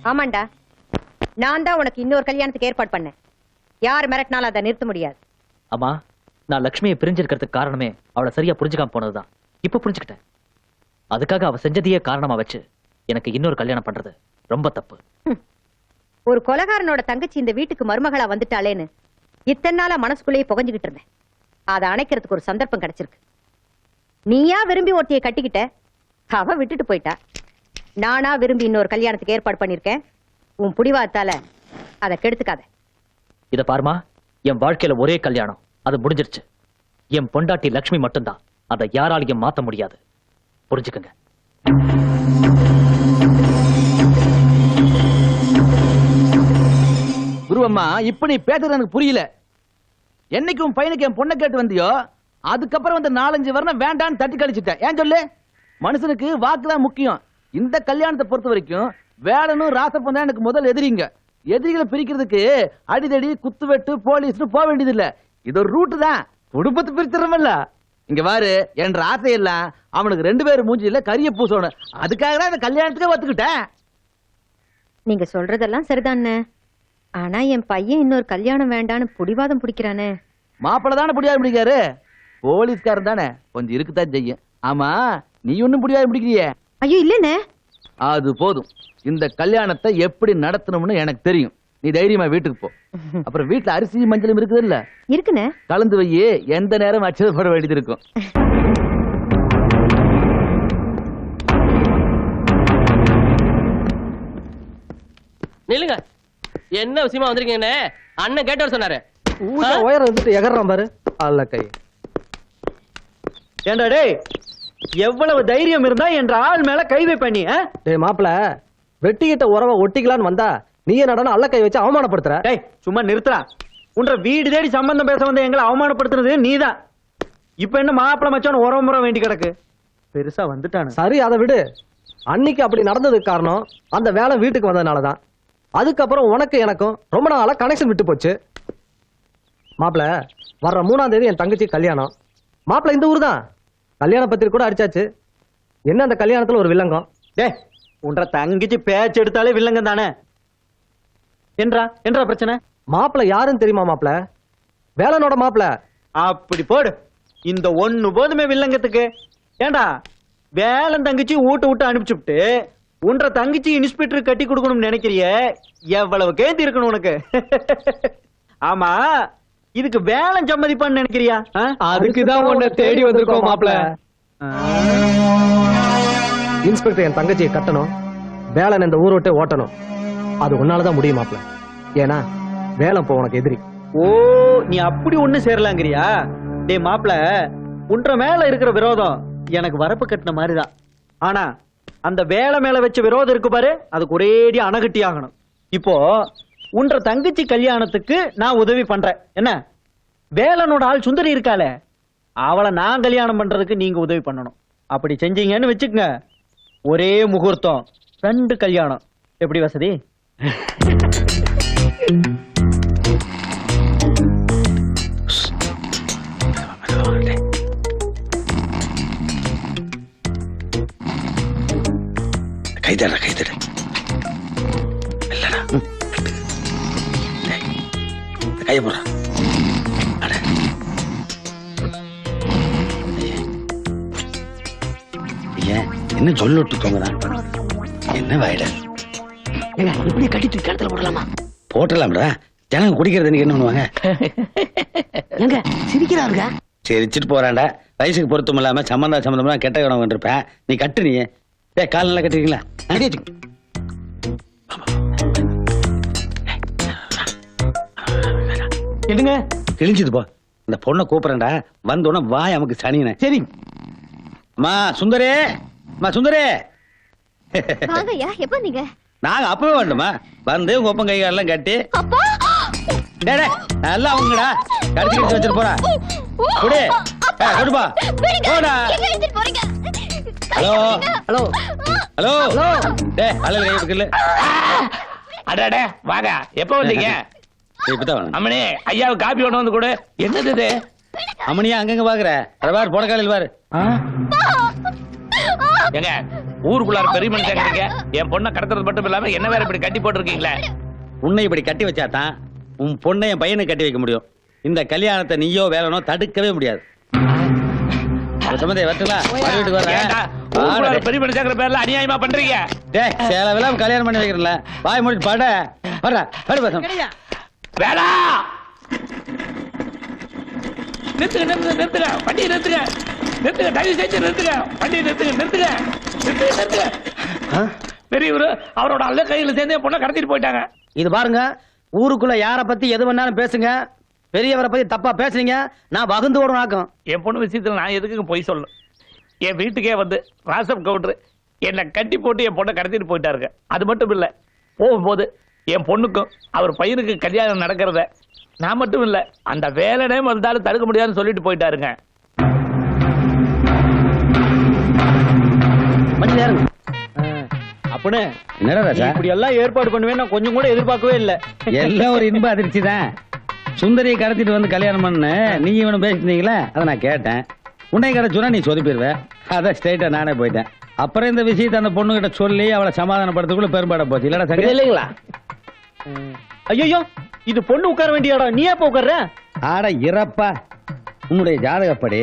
ஆமாண்டா, நான் தான் உனக்கு இன்னொரு கல்யாணத்துக்கு ஏற்பாடு பண்ணேன். யார் மிரட்டினாலும் அதை நிறுத்த முடியாது. அம்மா, நான் லட்சுமியை பிரிஞ்சிருக்கிறதுக்கு காரணமே அவளை சரியா புரிஞ்சுக்காம போனதுதான். இப்ப புரிஞ்சுக்கிட்டேன். அதுக்காக அவ செஞ்சதையே காரணமா வச்சு எனக்கு இன்னொரு கல்யாணம் பண்றது ரொம்ப தப்பு. ஒரு கொலைகாரனோட தங்கச்சி இந்த வீட்டுக்கு மருமகளா வந்துட்டாளேன்னு இத்தனை நாளா மனசுக்குள்ளேயே புகஞ்சுகிட்டு இருந்தேன். அதை அணைக்கிறதுக்கு ஒரு சந்தர்ப்பம் கிடைச்சிருக்கு. நீயா விரும்பி ஒருத்தியை கட்டிக்கிட்ட, அவ விட்டுட்டு போயிட்டா. நானா விரும்பி இன்னொரு கல்யாணத்துக்கு ஏற்பாடு பண்ணிருக்கேன். உன் புடிவாத்தால அதை கெடுத்துக்காத. இத பாருமா, என் வாழ்க்கையில ஒரே கல்யாணம், அது முடிஞ்சிருச்சு. என் பொண்டாட்டி லட்சுமி மட்டும்தான். அதை யாராலையும் மாத்த முடியாது. புரிஞ்சுக்கங்க. குருவம்மா, இப்ப நீ பேசுறது எனக்கு புரியல. என்னைக்கு உன் பையனுக்கு என் பொண்ணை கேட்டு வந்தியோ, அதுக்கப்புறம் வந்து 4-5 வருடம் வேண்டான்னு தட்டி கழிச்சுட்டேன். ஏன் சொல்லு? மனுஷனுக்கு வாக்குதான் முக்கியம். இந்த கல்யாணத்தை பொறுத்த வரைக்கும் வேலனும் ராசப்பன் தான் எனக்கு முதல் எதிரிங்க. எதிரிகளை பிரிக்கிறதுக்கு அடிதடி, குத்துவெட்டு, போலீஸ்னு போக வேண்டியது இல்ல. இது ஒரு ரூட்டு தான். குடும்பத்தை பிரிச்சிடறமல்ல. இங்க பாரு, என்ற ஆசையெல்லாம் அவனுக்கு 2 பேர் மூஞ்சில கரிய பூசணும். அதுக்காக தான் இந்த கல்யாணத்துக்கே ஒத்துக்கிட்டேன். நீங்க சொல்றதெல்லாம் சரிதானே, ஆனா என் பையன் இன்னொரு கல்யாணம் வேண்டான்னு புடிவாதம் பிடிக்கிறானே. மாப்பிள்ள தானே புடிவாதம் பிடிக்காரு, போலீஸ்காரன் தானே, கொஞ்சம் இருக்குதான் செய்யும். ஆமா, நீ ஒன்னும் புடிவாதம் பிடிக்கிறியே? ஐயோ இல்லனே. அது போதும். இந்த கல்யாணத்தை எப்படி நடத்தணும்னு எனக்கு தெரியும். நீ தைரியமா வீட்டுக்கு போ. அப்புறம் வீட்டுல அரிசி மஞ்சளும் இருக்குது இல்ல, இருக்குனே, கலந்து வை. எந்த நேரம் அச்சதப்பட வேண்டியது இருக்கும். நில்லுங்க. என்ன விஷயமா வந்திருக்கீங்க? அண்ணன் கேட்டவர் சொன்னாரு. உயரம் வந்துட்டு எகறான் பாரு. அல்ல கை. ஏண்டா டேய், எவ்வளவு தைரியம் இருந்தா என்ற ஆள் மேல கை வைப்பண்ணி? டேய் மாப்பிள, வெட்டிக்கிட்ட உறவை ஒட்டிக்கலான்னு வந்தா நீயே நடன அல்ல கை வச்சு அவமானப்படுத்துற. டேய் சும்மா நிறுத்துறா. உன்ற வீடு தேடி சம்பந்தம் பேச வந்து எங்களை அவமானப்படுத்துறது நீதான். இப்ப என்ன மாப்பிள மச்சான் உறவு முறை வேண்டி கிடக்கு? பெருசா வந்துட்டானு. சரி, அதை விடு. அன்னைக்கு அப்படி நடந்ததுக்கு காரணம் அந்த வேலை வீட்டுக்கு வந்ததுனாலதான். அதுக்கப்புறம் உனக்கு எனக்கும் ரொம்ப நாளா கனெக்ஷன் விட்டு போச்சு. மாப்பிள, வர்ற 3ஆம் தேதி என் தங்கச்சி கல்யாணம். மாப்பிள இந்த ஊர் தான். கல்யாண பத்திரிக்கை கூட அடிச்சாச்சு. என்ன அந்த கல்யாணத்துல ஒரு வில்லங்கம்? டேய், உன்ற தங்கச்சி பேச்சு எடுத்தாலே வில்லங்கம் தானே. என்றா பிரச்சனை? மாப்பிள யாருன்னு தெரியுமா? மாப்பிள வேலனோட மாப்பிள. அப்படி போடு. இந்த ஒண்ணு போதுமே வில்லங்கத்துக்கு. ஏண்டா, வேலன் தங்கச்சி விட்டு அனுப்பிச்சுட்டு உன்ற தங்கச்சி இன்ஸ்பெக்டர் கட்டி கொடுக்கணும்னு நினைக்கிறிய? எவ்வளவு கேந்தி இருக்கணும் உனக்கு. ஆமா, இதுக்கு வேலன் சம்மதிப்பான்னு நினைக்கிறியா? அதுக்குதான் உன்னை தேடி வந்திருக்கோம் மாப்பிள. இன்ஸ்பெக்டர் என் தங்கச்சியை கட்டணும், வேலன் இந்த ஊரை விட்டு ஓட்டணும். அது உன்னாலதான் முடியும் மாப்பிள. ஏன்னா வேலன் இப்போ உனக்கு எதிரி. ஓ, நீ அப்படி ஒண்ணு சேரலாங்கிறியா? டே மாப்பிள, உன்ற மேல இருக்கிற விரோதம் எனக்கு வரப்பு கட்டின மாதிரிதான். ஆனா அந்த வேலை மேல வச்ச விரோதம் இருக்கு பாரு, அதுக்கு ஒரேடி அணகட்டி ஆகணும். இப்போ உன்ற தங்கச்சி கல்யாணத்துக்கு நான் உதவி பண்றேன். என்ன, வேலனோட ஆள் சுந்தரி இருக்காளே, அவளை நான் கல்யாணம் பண்றதுக்கு நீங்க உதவி பண்ணணும். அப்படி செஞ்சீங்கன்னு வச்சுக்கங்க, ஒரே முகூர்த்தம் 2 கல்யாணம். எப்படி வசதி? கைதட கைதட இல்லடா, கைய போடுறா. என்ன சொல்லட்டு தோங்கதான் என்ன வாயிட இப்படி கட்டிட்டு கிணத்துல போடலாமா? போட்டலாம்டா. ஜனங்க குடிக்கிறது என்ன பண்ணுவாங்க? எங்க சிரிக்கிறாருங்க? சிரிச்சிட்டு போறான்டா. வயசுக்கு பொருத்தம் இல்லாம சம்பந்தம் கெட்ட கணவன் இருப்பேன். நீ கட்டு. நீ கால் நல்லா கட்டுறீங்களா? என்னங்க கிழிஞ்சது போ. இந்த பொண்ணை கூப்பிடறேன்டா, வந்தோடனே வாய் நமக்கு சனின. சரி அம்மா சுந்தரே, அம்மா சுந்தரே. வாங்கய்யா, எப்ப நீங்க? நாங்க அப்பவே வேண்டுமா வந்து உங்க ஒப்பம் கைகாலெல்லாம் கட்டி நல்லா அவங்கடா கடிச்சு கடிச்சு வச்சுட்டு போறா. கொடுப்பா போடா. ஹலோ ஹலோ ஹலோ டே அழகு கை இருக்குல்ல. அடடே வாங்க, எப்ப வந்தீங்க? இப்பதான் அம்மனே, ஐயாவுக்கு காப்பி ஒண்ணு வந்து கொடு. என்னது இது? அம்மனியா அங்கங்க பாக்குற? அதை பாரு, போட காலையில் பாரு. ஏங்க ஊருக்குள்ளார பெரிய மனுஷங்க என் பொண்ணை கடத்துறது மட்டும் இல்லாம என்ன வேற இப்படி கட்டி போட்டுருக்கீங்களே. உன்னை இப்படி கட்டி வச்சாதான் உன் பொண்ணை என் பையனை கட்டி வைக்க முடியும். இந்த கல்யாணத்தை நீயோ வேலனோ தடுக்கவே முடியாது. வீட்டுக்கு வரேன். பெரிய மனுஷங்கிற பேர்ல அநியாயமா பண்றீங்க. சேலவெல்லாம் கல்யாணம் பண்ணி வைக்கிறேன்ல, வாய் மூடி பட படு பசங்க. வேலா நிறுத்துங்க நிறுத்துங்க நிறுத்துங்க வண்டியை நிறுத்துங்க நிறுத்துங்க தயவு செஞ்சு நிறுத்துங்க வண்டியை நிறுத்துங்க நிறுத்துங்க நிறுத்துங்க நிறுத்துங்க. பெரியவர் அவரோட அல்ல கையில சேர்ந்து என் பொண்ணை கடத்திட்டு போயிட்டாங்க. இது பாருங்க, ஊருக்குள்ள யார பத்தி எது வேணாலும் பேசுங்க, பெரியவரை பத்தி தப்பா பேசுறீங்க நான் வகுந்து ஓடும் ஆக்கும். என் பொண்ணு விஷயத்துல நான் எதுக்கு போய் சொல்லணும். என் வீட்டுக்கே வந்து ராசப் கவுண்டர் என்னை கட்டி போட்டு என் பொண்ணை கடத்திட்டு போயிட்டாருங்க. அது மட்டும் இல்ல, போகும்போது என் பொண்ணுக்கும் அவர் பையனுக்கு கல்யாணம் நடக்கிறத நான் மட்டும் இல்ல அந்த வேலைனே வந்தாலும் தடுக்க முடியாதுன்னு சொல்லிட்டு போயிட்டாருங்க. மணி நேரம் அப்பனே என்னடா ராஜா இப்படி எல்லாம் ஏற்பாடு பண்ணுவேன் நான் கொஞ்சம் கூட எதிர்பார்க்கவே இல்லை. எல்லாம் ஒரு இன்ப அதிர்ச்சி தான். சுந்தரியை கடத்திட்டு வந்து கல்யாணம் பண்ண நீ இவனு பேசினீங்களா, அதை நான் கேட்டேன். உன்னை கிடைச்சுனா நீ சொதுப்பிடுவேன். அதான் ஸ்ட்ரைட்டா நானே போயிட்டேன். அப்புறம் இந்த விஷயத்தை அந்த பொண்ணு கிட்ட சொல்லி அவளை சமாதானப்படுறதுக்குள்ள பெரும்பாட போச்சு. இல்லடா சங்க இல்லைங்களா? ஐயோ இது பொண்ணு உட்கார வேண்டிய இடம், நீ எப்ப உட்கார்ற? ஆட இறப்பா, உன்னுடைய ஜாதகப்படி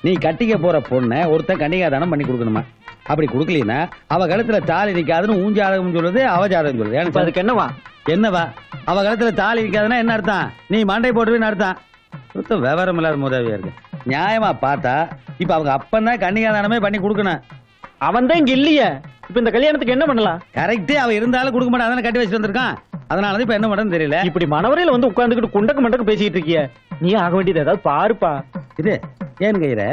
நீ கட்டிக்க போற பொண்ணை ஒருத்தன் கன்னிகாதானம் பண்ணி கொடுக்கணுமா. அப்படி கொடுக்கலனா அவ கழுத்துல தாலி நிக்காதுன்னு உன் ஜாதகம் சொல்லுது, அவ ஜாதகம் சொல்லுது. எனக்கு அதுக்கு என்னவா என்னவா அவ கழுத்துல தாலி நிக்காதுன்னா என்ன அர்த்தம்? நீ மண்டை போட்டுருன்னு அர்த்தம். சுத்தம் விவரம் இல்லாத உதவியா இருக்கு. நியாயமா பார்த்தா இப்ப அவங்க அப்பந்தான் கன்னிகாதானமே பண்ணி கொடுக்கணும். அவன் தான் இங்க இல்லையே. இப்ப இந்த கல்யாணத்துக்கு என்ன பண்ணலாம்? கரெக்ட், அவ இருந்தாலும் கொடுக்க மாட்டான், அதான கட்டி வச்சுட்டு வந்திருக்கான். அதனாலதான் இப்ப என்ன பண்றதுன்னு தெரியல. இப்படி மனவரையில வந்து உட்கார்ந்துக்கிட்டு குண்டக்கு மண்டக்கு பேசிட்டு இருக்கிய, நீ ஆக வேண்டியது ஏதாவது பாருப்பா. இது ஏன் கையில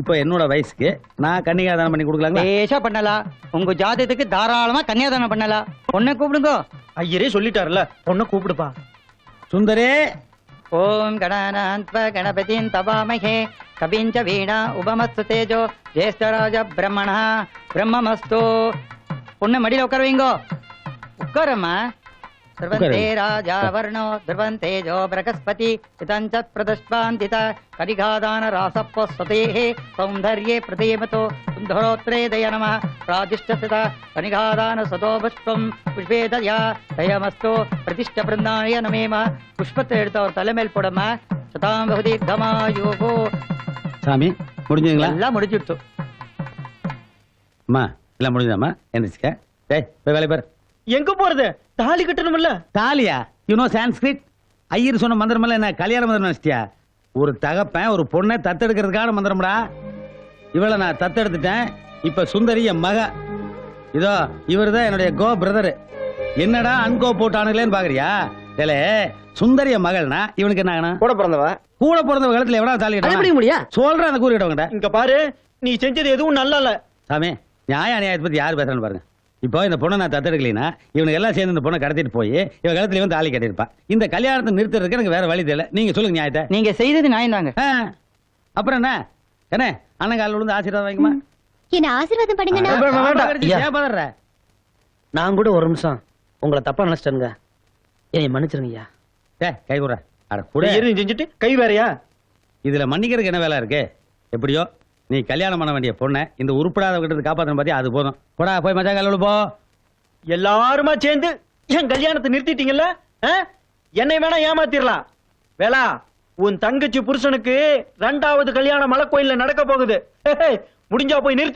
இப்ப என்னோட வயசுக்கு நான் கன்னிகாதானம் பண்ணி கொடுக்கலாங்களா? லேசா பண்ணலாம். உங்க ஜாதகத்துக்கு தாராளமா கன்னியாதானம் பண்ணலாம். பொண்ணை கூப்பிடுங்க. ஐயரே சொல்லிட்டாருல, பொண்ணை கூப்பிடுப்பா. சுந்தரே ஓம் கணானாந்த்வ கணபதின் தவாமஹே கபிஞ்ச வீணா உபமஸ்து தேஜோ ஜேஷ்டராஜ பிரம்மணா பிரம்மமஸ்து. பொண்ணு மடியில உட்கார வைங்கோ. உட்காரம்மா. सर्वन्ते राजा वर्णो ध्रुवन्तेजो बृहस्पति इतञ्च प्रदष्पान्तित करिघादान रासप्वस्वतेः सौन्दर्ये प्रतीमतो सुन्दरोत्रे दय नमः प्रादिष्टस्थित कनिघादान सतो पुष्पं पुष्पेदया दयमस्तु प्रतिष्ठ बृन्दाय नमेम. पुष्पத்தை எடுத்து அவர் தலைமையில் போடமா. சதாம் பகுதி கமாயோகோ. சாமி முடிஞ்சுங்களா? எல்லாம் முடிஞ்சிடுச்சு. அம்மா எல்லாம் முடிஞ்சுதாம்மா? எந்திரிச்சுக்க. டேய் போய் வேலை பாரு. எங்க போறது? தாலி கட்டணும்ல. தாலியா? You know Sanskrit? ஐயர் சொன்ன மந்திரமெல்லாம் என்ன கல்யாண மந்திரம் நினைச்சிட்டியா? ஒரு தகப்பன் ஒரு பொண்ணை தத்தெடுக்கிறதுக்கான மந்திரம்டா. இவளை நான் தத்தெடுத்துட்டேன். இப்ப சுந்தரி என் மக. இதோ இவர்தான் என்னுடைய கோ பிரதர். என்னடா அன்கோ போட்டானுங்களேன்னு பாக்குறியா? இல்ல சுந்தரி என் மகள்னா இவனுக்கு என்ன ஆகணும்? கூட பிறந்தவ. கூட பிறந்த காலத்துல எவனா தாலி அது எப்படி முடியா? சொல்றேன் அந்த கூறிட்டவங்க. இங்க பாரு, நீ செஞ்சது எதுவும் நல்லா இல்ல. சாமி நியாய அநியாயத்தை பத்தி யாரு பேசுறான்னு பாருங்க. இப்போ இந்த பொண்ணை நான் தத்தெடுக்கலைன்னா இவனுக்கு எல்லாம் சேர்ந்து இந்த பொண்ணை கடத்திட்டு போய் இவ கழுத்துல வந்து தாலி கட்டிருப்பா. இந்த கல்யாணத்தை நிறுத்துறதுக்கு எனக்கு வேற வழி தெரியல. நீங்க சொல்லுங்க நியாயத்தை. நீங்க செய்தது நியாயம் தாங்க. அப்புறம் என்ன என்ன அண்ணன் காலில் விழுந்து ஆசீர்வாதம் வாங்கிக்குமா? என்ன ஆசீர்வாதம் பண்ணுங்க. நான் கூட ஒரு நிமிஷம் உங்களை தப்பா நினைச்சிட்டேங்க. என்னை மன்னிச்சிருங்கய்யா. கை கூட அட கூட நீ செஞ்சுட்டு கை வேறையா? இதுல மன்னிக்கிறதுக்கு என்ன வேலை இருக்கு? எப்படியோ நீ கல்யாணம் பண்ண வேண்டிய பொண்ணை இந்த உருப்படாத கிட்ட காப்பாற்றணும் பாத்தியா, அது போதும். போடா போய் மச்சா காலில் போ. எல்லாருமா சேர்ந்து என் கல்யாணத்தை நிறுத்திட்டீங்கல்ல. என்னை வேணா ஏமாத்திரலாம். வேளா, உன் தங்கச்சி புருஷனுக்கு 2வது கல்யாணம் மலை கோயில்ல நடக்க போகுது. முடிஞ்சா போய் நிறுத்தி